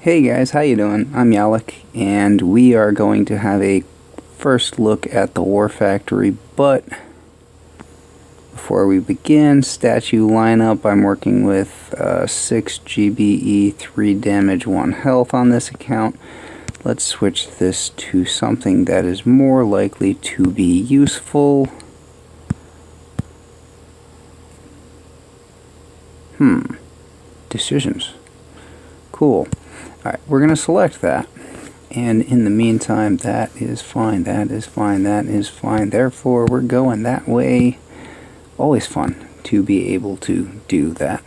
Hey guys, how you doing? I'm Yalek, and we are going to have a first look at the War Factory, but before we begin, statue lineup, I'm working with 6 GBE, 3 damage, 1 health on this account. Let's switch this to something that is more likely to be useful. Decisions. Cool. Alright, we're going to select that. And in the meantime, that is fine, that is fine, that is fine. Therefore, we're going that way. Always fun to be able to do that.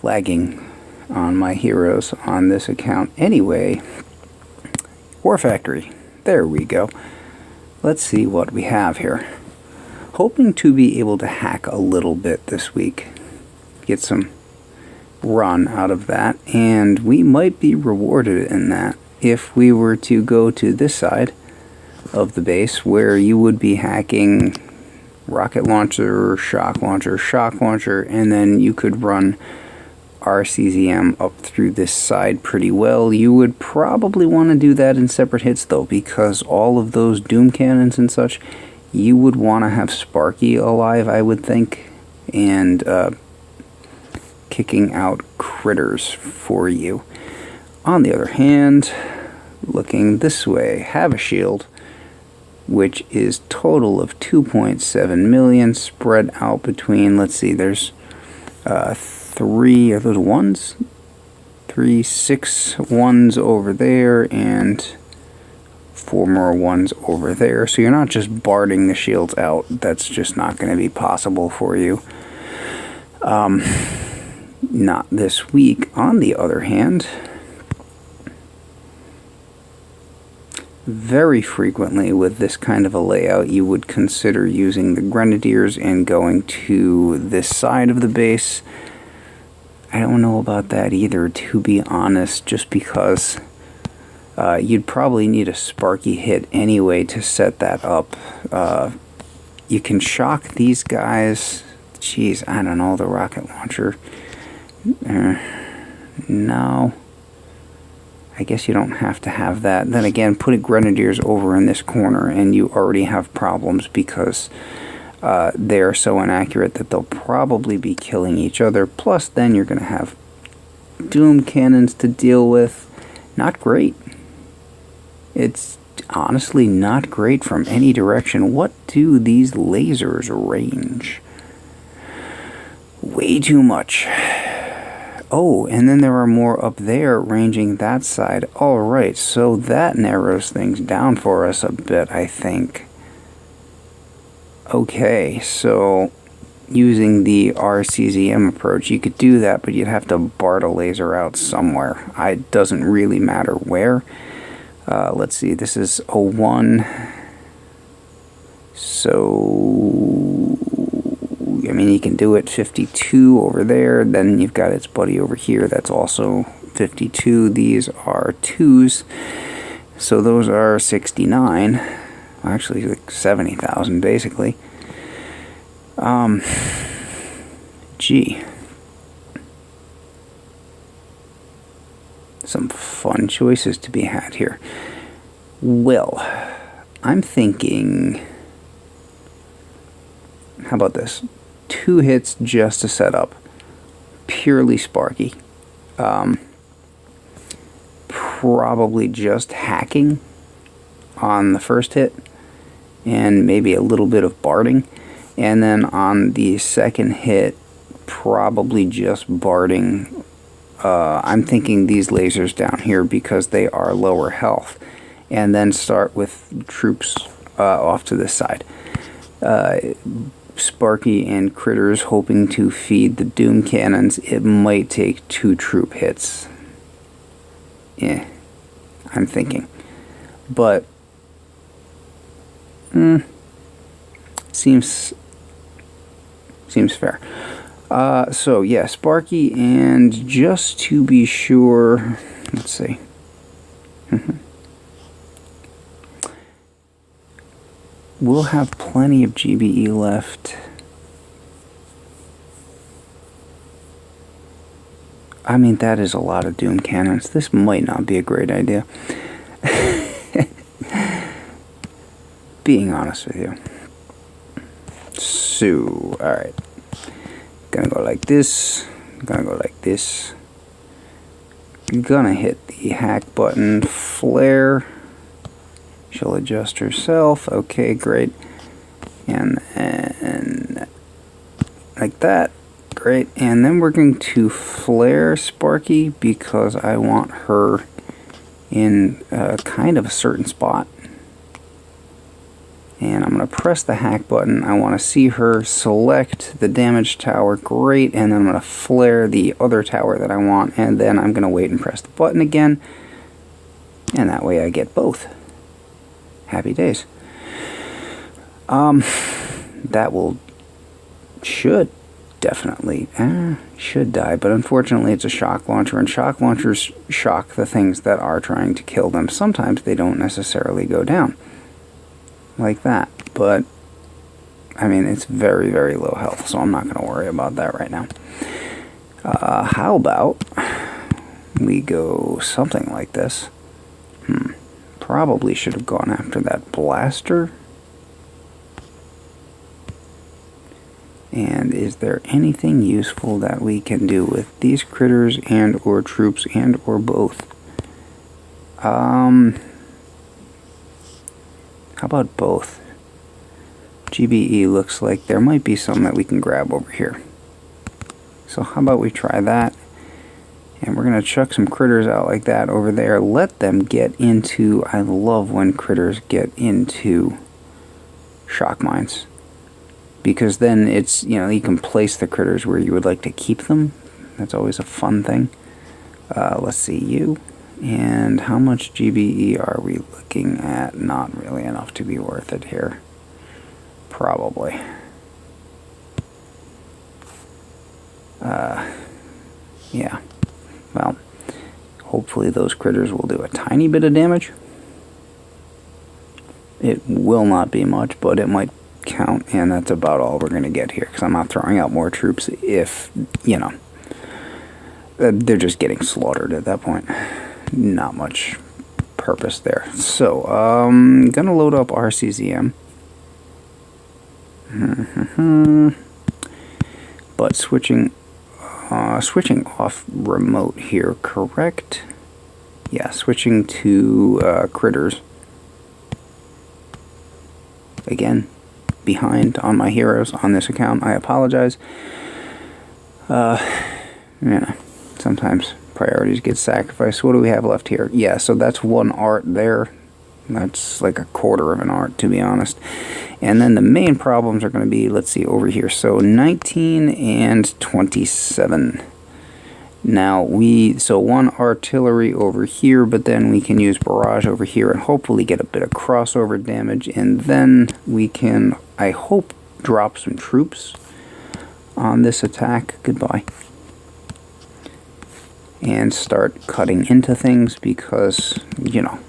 Lagging on my heroes on this account. Anyway, War Factory. There we go. Let's see what we have here. Hoping to be able to hack a little bit this week. Get some run out of that, and we might be rewarded in that if we were to go to this side of the base where you would be hacking rocket launcher, shock launcher, and then you could run RZCM up through this side pretty well. You would probably want to do that in separate hits though, because all of those doom cannons and such, you would want to have Sparky alive, I would think, and kicking out critters for you. On the other hand, looking this way, have a shield, which is total of 2.7 million spread out between, let's see, there's 3, are those ones? 6 ones over there, and 4 more ones over there. So you're not just barding the shields out. That's just not going to be possible for you. Not this week. On the other hand, very frequently with this kind of a layout, you would consider using the Grenadiers and going to this side of the base. I don't know about that either, to be honest, just because you'd probably need a Sparky hit anyway to set that up. You can shock these guys. Jeez, I don't know, the rocket launcher. No. I guess you don't have to have that. Then again, put Grenadiers over in this corner and you already have problems because they are so inaccurate that they'll probably be killing each other. Plus, then you're going to have doom cannons to deal with. Not great. It's honestly not great from any direction. What do these lasers range? Way too much. Oh, and then there are more up there ranging that side. Alright, so that narrows things down for us a bit, I think. Okay, so using the RZCM approach, you could do that, but you'd have to bard a laser out somewhere. It doesn't really matter where. Let's see, this is a 1. So I mean, you can do it 52 over there, then you've got its buddy over here that's also 52. These are 2s, so those are 69. Actually, like 70,000 basically. Gee. Some fun choices to be had here. Well, I'm thinking, how about this? 2 hits just to set up. Purely Sparky. Probably just hacking on the first hit. And maybe a little bit of barding. And then on the second hit, probably just barding. I'm thinking these lasers down here because they are lower health. And then start with troops off to this side. Sparky and critters hoping to feed the doom cannons. It might take 2 troop hits. Yeah, I'm thinking. But seems fair. So yeah, Sparky, and just to be sure, let's see. We'll have plenty of GBE left. I mean, that is a lot of Doom cannons. This might not be a great idea. Being honest with you. So, alright. Gonna go like this. Gonna go like this. Gonna hit the hack button. Flare. She'll adjust herself. Okay, great. And like that. Great. And then we're going to flare Sparky because I want her in kind of a certain spot. And I'm going to press the hack button. I want to see her select the damage tower. Great. And then I'm going to flare the other tower that I want. And then I'm going to wait and press the button again. And that way I get both. Happy days. That should definitely should die, but unfortunately it's a shock launcher, and shock launchers shock the things that are trying to kill them. Sometimes they don't necessarily go down like that, but I mean, it's very, very low health, so I'm not going to worry about that right now. How about we go something like this? Probably should have gone after that blaster. And is there anything useful that we can do with these critters and or troops and or both? How about both? GBE looks like there might be some that we can grab over here. So how about we try that? And we're going to chuck some critters out like that over there. Let them get into... I love when critters get into shock mines. Because then it's, you know, you can place the critters where you would like to keep them. That's always a fun thing. Let's see, you. And how much GBE are we looking at? Not really enough to be worth it here. Probably. Yeah. Well, hopefully those critters will do a tiny bit of damage. It will not be much, but it might count, and that's about all we're going to get here, because I'm not throwing out more troops if, you know, they're just getting slaughtered at that point. Not much purpose there. So, gonna load up RZCM. But switching off remote here, correct? Yeah, switching to critters. Again, behind on my heroes on this account. I apologize. Yeah, sometimes priorities get sacrificed. What do we have left here? Yeah, so that's one art there. That's like a quarter of an art, to be honest. And then the main problems are going to be, let's see, over here. So 19 and 27. Now, so one artillery over here, but then we can use barrage over here and hopefully get a bit of crossover damage. And then we can, I hope, drop some troops on this attack. Goodbye. And start cutting into things because, you know,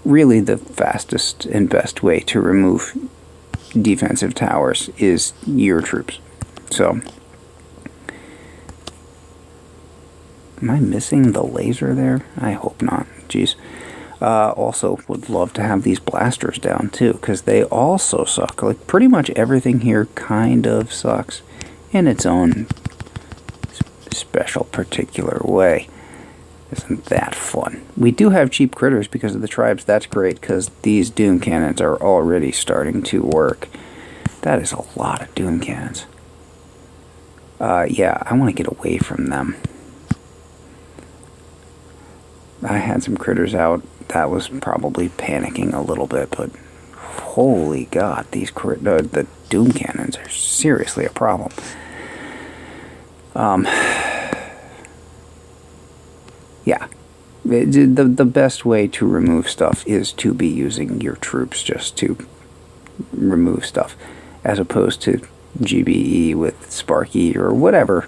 really the fastest and best way to remove defensive towers is your troops. So, am I missing the laser there? I hope not. Jeez. Also, would love to have these blasters down too, because they also suck. Like, pretty much everything here kind of sucks in its own special particular way. Isn't that fun? We do have cheap critters because of the tribes. That's great, because these Doom cannons are already starting to work. That is a lot of Doom cannons. Yeah, I want to get away from them. I had some critters out. That was probably panicking a little bit, but holy God, these the Doom cannons are seriously a problem. Yeah, the best way to remove stuff is to be using your troops just to remove stuff, as opposed to GBE with Sparky or whatever.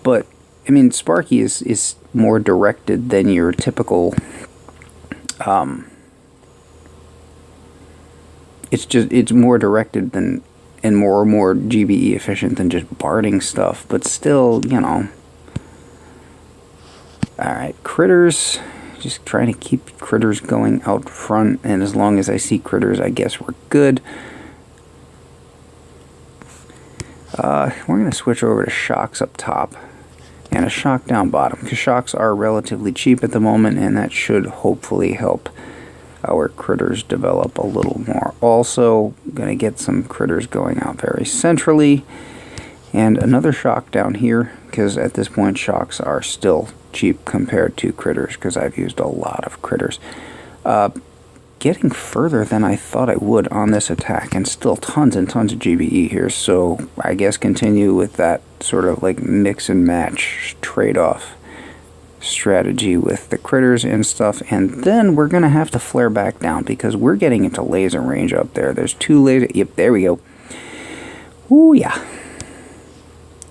But I mean, Sparky is more directed than your typical. It's more directed than, and more GBE efficient than just barding stuff. But still, you know, critters, just trying to keep critters going out front, and as long as I see critters, I guess we're good. We're going to switch over to shocks up top and a shock down bottom, because shocks are relatively cheap at the moment, and that should hopefully help our critters develop a little more. Also, going to get some critters going out very centrally, and another shock down here, because at this point shocks are still cheap compared to critters, because I've used a lot of critters. Getting further than I thought I would on this attack, and still tons and tons of GBE here, so I guess continue with that sort of like mix and match trade-off strategy with the critters and stuff, and then we're gonna have to flare back down because we're getting into laser range up there. There's 2 laser, yep, there we go. Ooh yeah,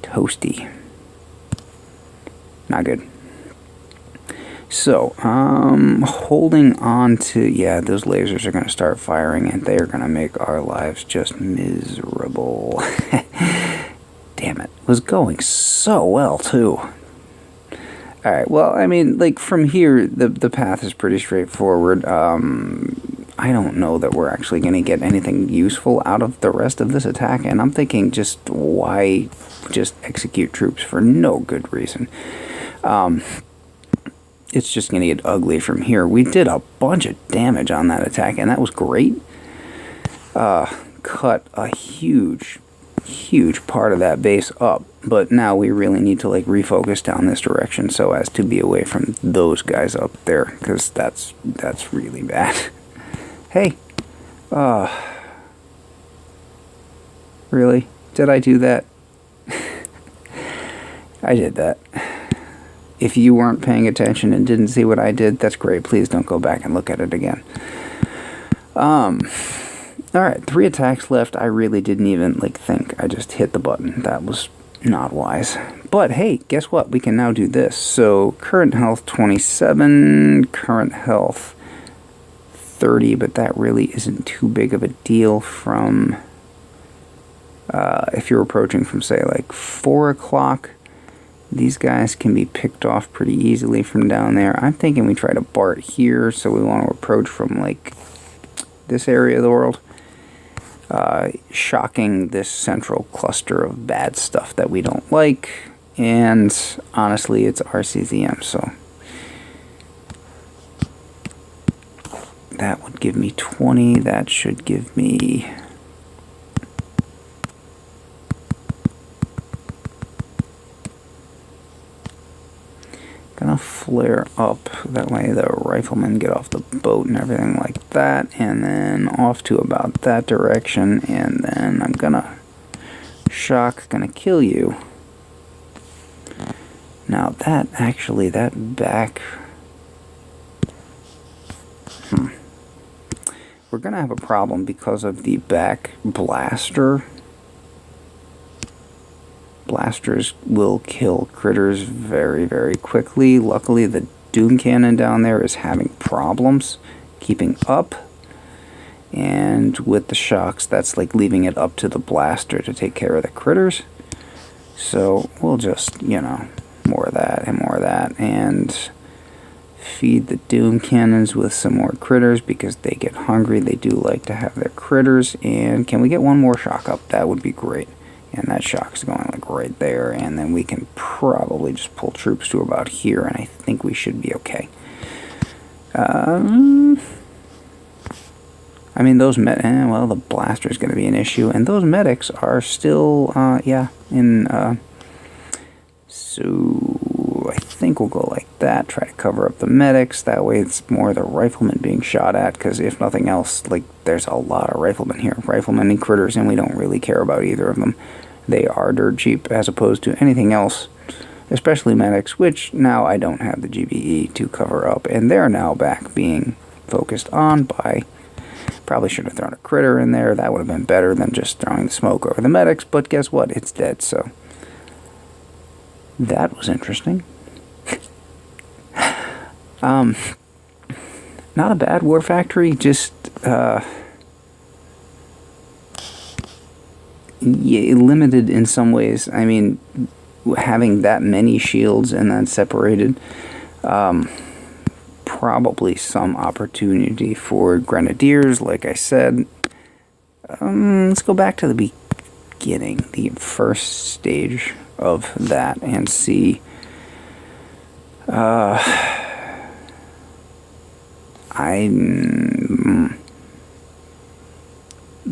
toasty, not good. So, holding on to, yeah, those lasers are going to start firing, and they are going to make our lives just miserable. Damn it. It was going so well, too. Alright, well, I mean, like, from here, the path is pretty straightforward. I don't know that we're actually going to get anything useful out of the rest of this attack, and I'm thinking just why just execute troops for no good reason. It's just going to get ugly from here. We did a bunch of damage on that attack, and that was great. Cut a huge part of that base up, but now we really need to like refocus down this direction so as to be away from those guys up there, because that's really bad. Hey, really? Did I do that? I did that. If you weren't paying attention and didn't see what I did, that's great. Please don't go back and look at it again. Alright, 3 attacks left. I really didn't even think. I just hit the button. That was not wise. But hey, guess what? We can now do this. So, current health 27, current health 30, but that really isn't too big of a deal from, if you're approaching from, say, like 4 o'clock. These guys can be picked off pretty easily from down there. I'm thinking we try to BART here, so we want to approach from, like, this area of the world. Shocking this central cluster of bad stuff that we don't like. And, honestly, it's RZCM, so that would give me 20. That should give me... Gonna flare up, that way the riflemen get off the boat and everything like that, and then off to about that direction, and then I'm gonna shock, gonna kill you. Now that back, we're gonna have a problem because of the back blaster. Blasters will kill critters very, very quickly. Luckily, the Doom Cannon down there is having problems keeping up. And with the shocks, that's like leaving it up to the blaster to take care of the critters. So we'll just, you know, more of that and more of that. And feed the Doom Cannons with some more critters because they get hungry. They do like to have their critters. And can we get one more shock up? That would be great. And that shock's going like right there, and then we can probably just pull troops to about here, and I think we should be okay. I mean, those well, the blaster's going to be an issue, and those medics are still, so I think we'll go like that, try to cover up the medics, that way it's more the riflemen being shot at, because if nothing else, like, there's a lot of riflemen here, riflemen and critters, and we don't really care about either of them. They are dirt cheap as opposed to anything else, especially medics, which now I don't have the GBE to cover up, and they're now back being focused on by... Probably should have thrown a critter in there. That would have been better than just throwing the smoke over the medics, but guess what? It's dead, so... That was interesting. Not a bad war factory, just... Yeah, limited in some ways. I mean, having that many shields and then separated, Probably some opportunity for grenadiers, like I said. Let's go back to the beginning, the first stage of that, and see.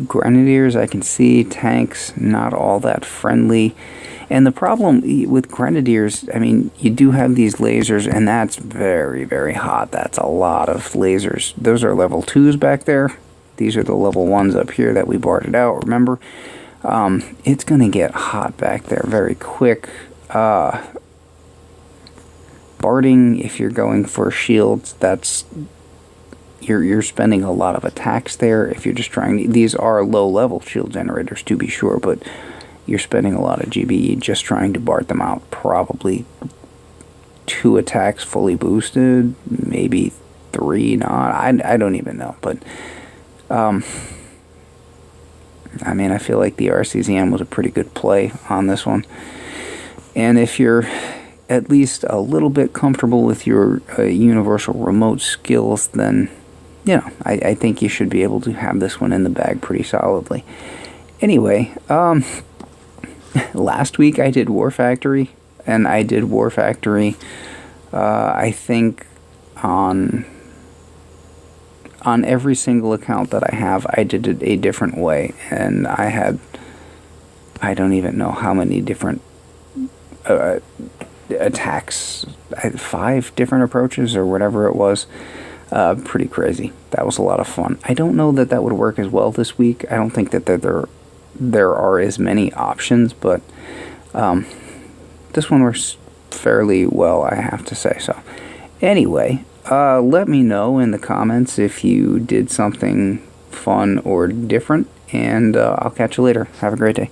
Grenadiers, I can see. Tanks, not all that friendly. And the problem with grenadiers, I mean, you do have these lasers, and that's very, very hot. That's a lot of lasers. Those are level 2s back there. These are the level 1s up here that we boarded out, remember? It's going to get hot back there very quick. Barding, if you're going for shields, that's... You're spending a lot of attacks there. If you're just trying... These are low-level shield generators, to be sure, but... You're spending a lot of GBE just trying to BART them out. Probably 2 attacks fully boosted, maybe 3 not. I don't even know. But, I mean, I feel like the RZCM was a pretty good play on this one. And if you're at least a little bit comfortable with your universal remote skills, then, you know, I think you should be able to have this one in the bag pretty solidly. Anyway, last week I did War Factory, and I did War Factory, I think on every single account that I have, I did it a different way, and I don't even know how many different attacks, 5 different approaches or whatever it was. Pretty crazy. That was a lot of fun. I don't know that would work as well this week. I don't think that there are as many options, but this one works fairly well, I have to say. So anyway, let me know in the comments if you did something fun or different, and I'll catch you later. Have a great day.